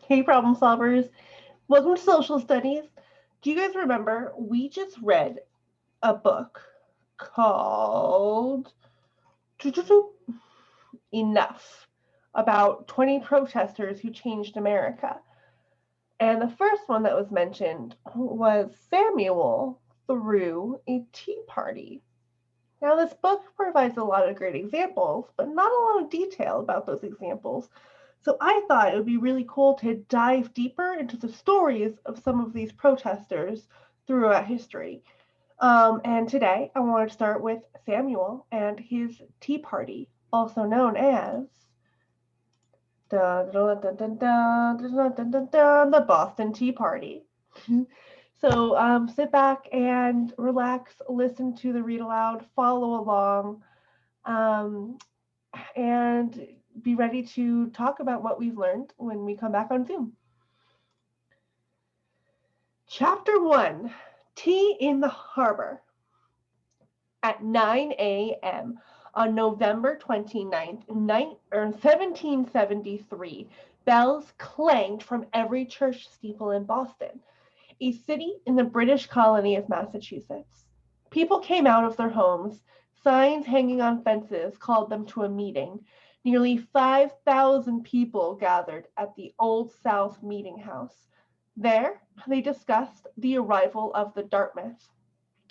Hey, problem solvers. Welcome to Social Studies. Do you guys remember we just read a book called Enough about 20 protesters who changed America? And the first one that was mentioned was Samuel threw a tea party. Now, this book provides a lot of great examples, but not a lot of detail about those examples. So I thought it would be really cool to dive deeper into the stories of some of these protesters throughout history. And today I want to start with Samuel and his Tea Party, also known as the Boston Tea Party. So sit back and relax, listen to the read aloud, follow along, um, and be ready to talk about what we've learned when we come back on Zoom. Chapter 1, Tea in the Harbor. At 9 a.m. on November 29th, 1773, bells clanged from every church steeple in Boston, a city in the British colony of Massachusetts. People came out of their homes. Signs hanging on fences called them to a meeting. Nearly 5,000 people gathered at the Old South Meeting House. There, they discussed the arrival of the Dartmouth.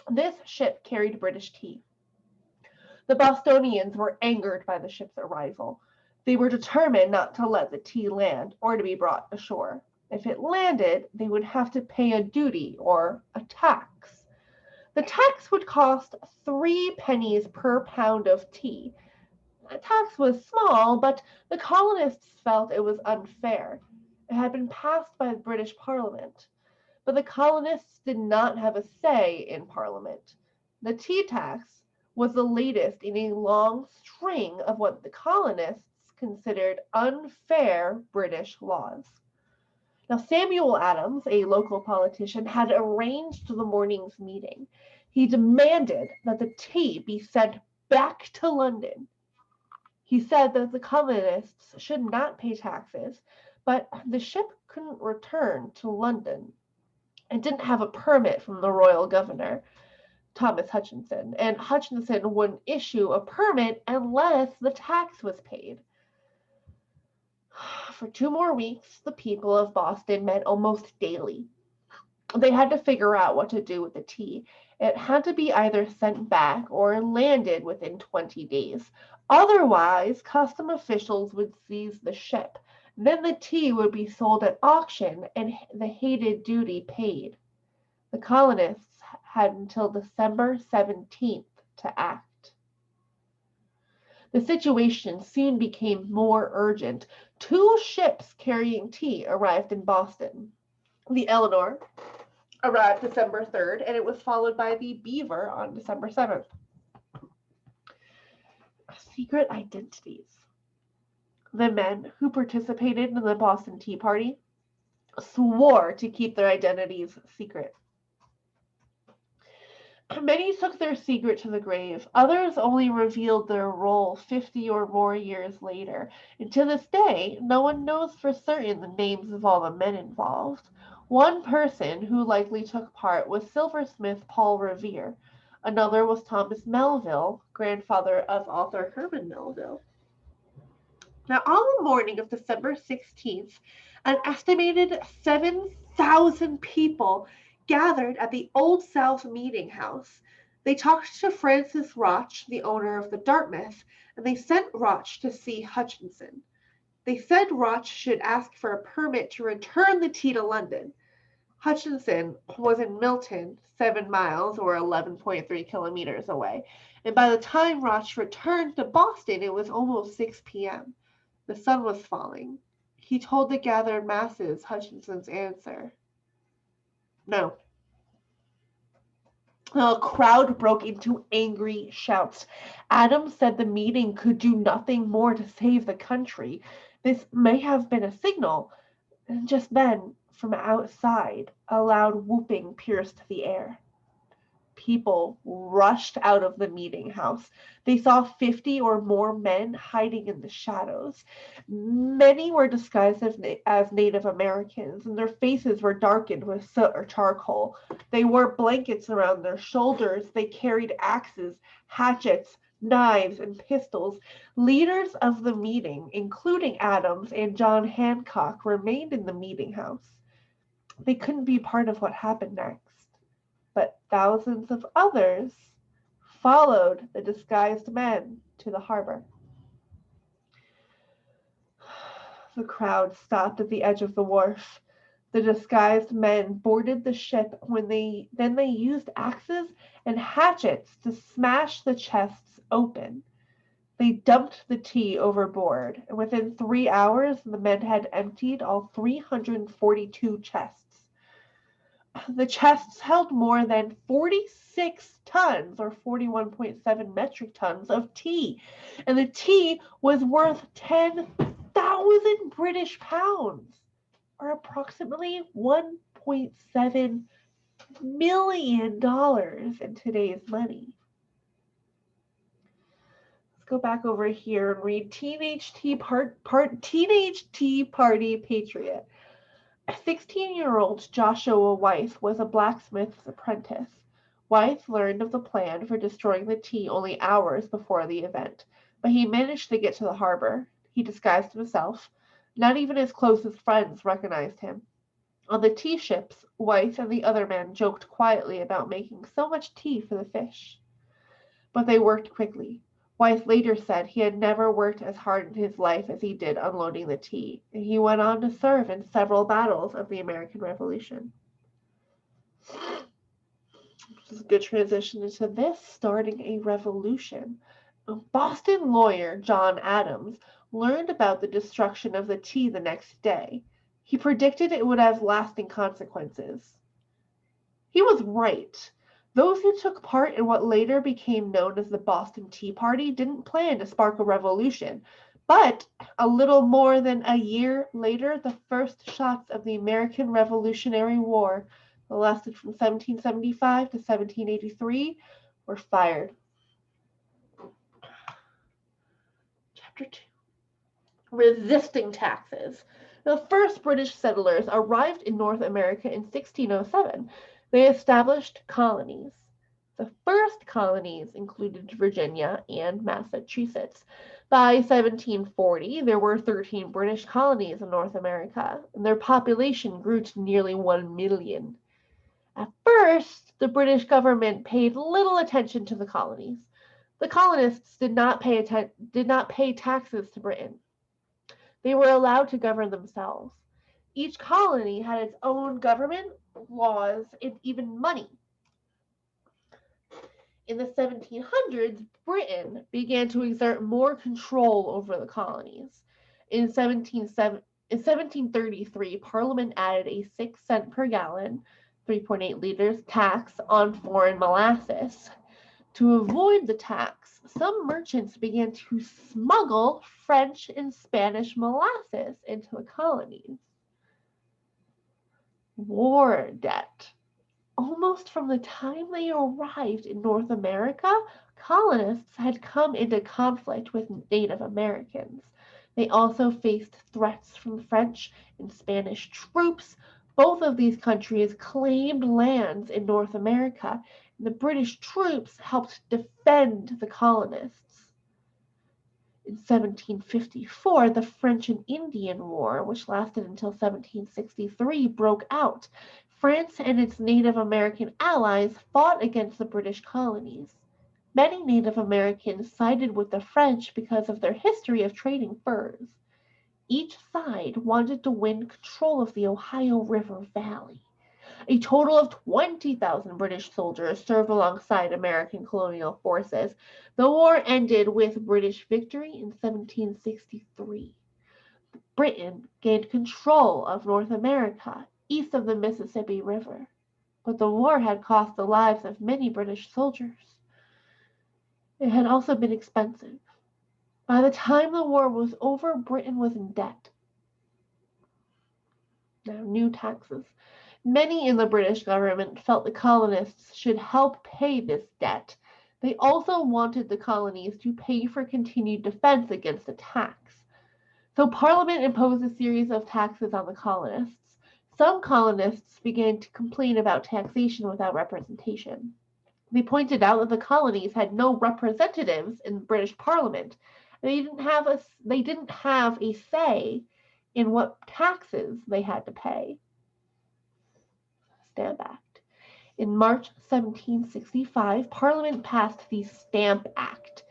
This ship carried British tea. The Bostonians were angered by the ship's arrival. They were determined not to let the tea land or to be brought ashore. If it landed, they would have to pay a duty or a tax. The tax would cost 3 pennies per pound of tea. The tax was small, but the colonists felt it was unfair. It had been passed by the British Parliament, but the colonists did not have a say in Parliament. The tea tax was the latest in a long string of what the colonists considered unfair British laws. Now, Samuel Adams, a local politician, had arranged the morning's meeting. He demanded that the tea be sent back to London. He said that the colonists should not pay taxes, but the ship couldn't return to London. It didn't have a permit from the royal governor, Thomas Hutchinson, and Hutchinson wouldn't issue a permit unless the tax was paid. For 2 more weeks, the people of Boston met almost daily. They had to figure out what to do with the tea. It had to be either sent back or landed within 20 days. Otherwise, custom officials would seize the ship. Then the tea would be sold at auction and the hated duty paid. The colonists had until December 17th to act. The situation soon became more urgent. 2 ships carrying tea arrived in Boston. The Eleanor arrived December 3rd, and it was followed by the Beaver on December 7th. Secret identities. The men who participated in the Boston Tea Party swore to keep their identities secret. Many took their secret to the grave. Others only revealed their role 50 or more years later. And to this day, no one knows for certain the names of all the men involved. One person who likely took part was silversmith Paul Revere. Another was Thomas Melville, grandfather of author Herman Melville. Now, on the morning of December 16th, an estimated 7,000 people gathered at the Old South Meeting House. They talked to Francis Roch, the owner of the Dartmouth, and they sent Roch to see Hutchinson. They said Roch should ask for a permit to return the tea to London. Hutchinson was in Milton, 7 miles or 11.3 kilometers away, and by the time Roch returned to Boston, it was almost 6 p.m. The sun was falling. He told the gathered masses Hutchinson's answer. No. The crowd broke into angry shouts. Adams said the meeting could do nothing more to save the country. This may have been a signal. And just then, from outside, a loud whooping pierced the air. people rushed out of the meeting house. They saw 50 or more men hiding in the shadows. Many were disguised as Native Americans, and their faces were darkened with soot or charcoal. They wore blankets around their shoulders. They carried axes, hatchets, knives, and pistols. Leaders of the meeting, including Adams and John Hancock, remained in the meeting house. They couldn't be part of what happened next, but thousands of others followed the disguised men to the harbor. The crowd stopped at the edge of the wharf. The disguised men boarded the ship when they used axes and hatchets to smash the chests open. They dumped the tea overboard, and within 3 hours, the men had emptied all 342 chests. The chests held more than 46 tons, or 41.7 metric tons, of tea, and the tea was worth 10,000 British pounds, or approximately $1.7 million in today's money. Go back over here and read Teenage Tea Party Patriot. A 16-year-old Joshua Wythe was a blacksmith's apprentice. Wythe learned of the plan for destroying the tea only hours before the event, but he managed to get to the harbor. He disguised himself. Not even his closest friends recognized him. On the tea ships, Wythe and the other men joked quietly about making so much tea for the fish. But they worked quickly. Wythe later said he had never worked as hard in his life as he did unloading the tea, and he went on to serve in several battles of the American Revolution. This is a good transition into this, starting a revolution. Boston lawyer John Adams learned about the destruction of the tea the next day. He predicted it would have lasting consequences. He was right. Those who took part in what later became known as the Boston Tea Party didn't plan to spark a revolution, but a little more than a year later, the first shots of the American Revolutionary War, that lasted from 1775 to 1783, were fired. Chapter 2. Resisting taxes. The first British settlers arrived in North America in 1607. They established colonies. The first colonies included Virginia and Massachusetts. By 1740, there were 13 British colonies in North America, and their population grew to nearly 1 million. At first, the British government paid little attention to the colonies. The colonists did not pay taxes to Britain. They were allowed to govern themselves. Each colony had its own government, laws, and even money. In the 1700s, Britain began to exert more control over the colonies. In 1733, Parliament added a 6-cent per gallon, 3.8 liters, tax on foreign molasses. To avoid the tax, some merchants began to smuggle French and Spanish molasses into the colonies. War debt. Almost from the time they arrived in North America, colonists had come into conflict with Native Americans. They also faced threats from French and Spanish troops. Both of these countries claimed lands in North America, and the British troops helped defend the colonists. In 1754, the French and Indian War, which lasted until 1763, broke out. France and its Native American allies fought against the British colonies. Many Native Americans sided with the French because of their history of trading furs. Each side wanted to win control of the Ohio River Valley. A total of 20,000 British soldiers served alongside American colonial forces. The war ended with British victory in 1763. Britain gained control of North America east of the Mississippi River, but the war had cost the lives of many British soldiers. It had also been expensive. By the time the war was over, Britain was in debt. Now, new taxes. Many in the British government felt the colonists should help pay this debt. They also wanted the colonies to pay for continued defense against attacks. So Parliament imposed a series of taxes on the colonists. Some colonists began to complain about taxation without representation. They pointed out that the colonies had no representatives in the British Parliament. They didn't have a say in what taxes they had to pay. Stamp Act. In March 1765, Parliament passed the Stamp Act.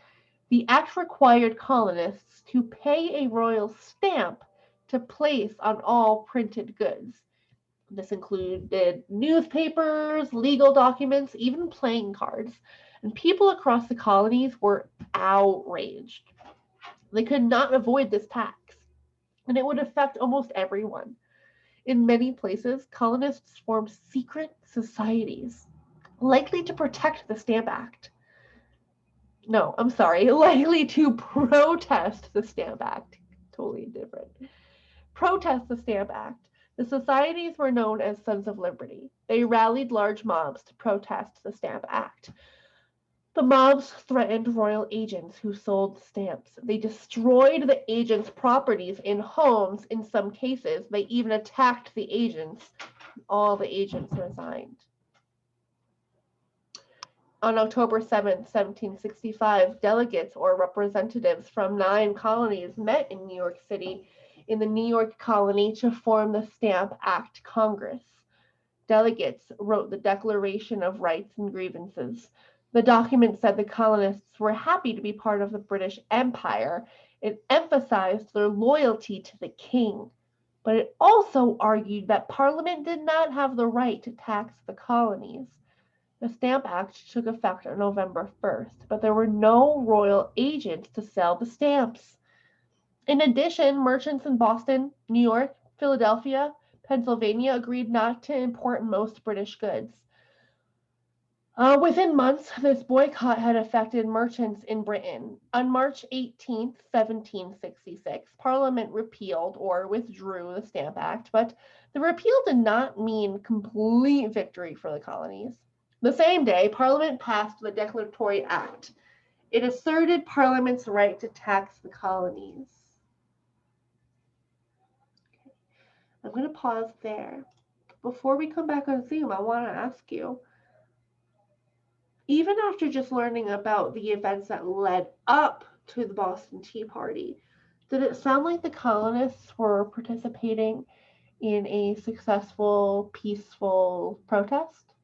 The act required colonists to pay a royal stamp to place on all printed goods. This included newspapers, legal documents, even playing cards. And people across the colonies were outraged. They could not avoid this tax, and it would affect almost everyone. In many places, colonists formed secret societies, likely to protect the Stamp Act. No, I'm sorry, likely to protest the Stamp Act. Totally different. Protest the Stamp Act. The societies were known as Sons of Liberty. They rallied large mobs to protest the Stamp Act. The mobs threatened royal agents who sold stamps. They destroyed the agents' properties in homes in some cases. They even attacked the agents. All the agents resigned. On October 7, 1765, delegates or representatives from 9 colonies met in New York City in the New York colony to form the Stamp Act Congress. Delegates wrote the Declaration of Rights and Grievances. The document said the colonists were happy to be part of the British Empire. It emphasized their loyalty to the king, but it also argued that Parliament did not have the right to tax the colonies. The Stamp Act took effect on November 1st, but there were no royal agents to sell the stamps. In addition, merchants in Boston, New York, Philadelphia, Pennsylvania agreed not to import most British goods. Within months, this boycott had affected merchants in Britain. On March 18, 1766, Parliament repealed or withdrew the Stamp Act, but the repeal did not mean complete victory for the colonies. The same day, Parliament passed the Declaratory Act. It asserted Parliament's right to tax the colonies. Okay. I'm going to pause there. Before we come back on Zoom, I want to ask you, even after just learning about the events that led up to the Boston Tea Party, did it sound like the colonists were participating in a successful, peaceful protest?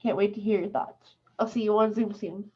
Can't wait to hear your thoughts. I'll see you on Zoom soon.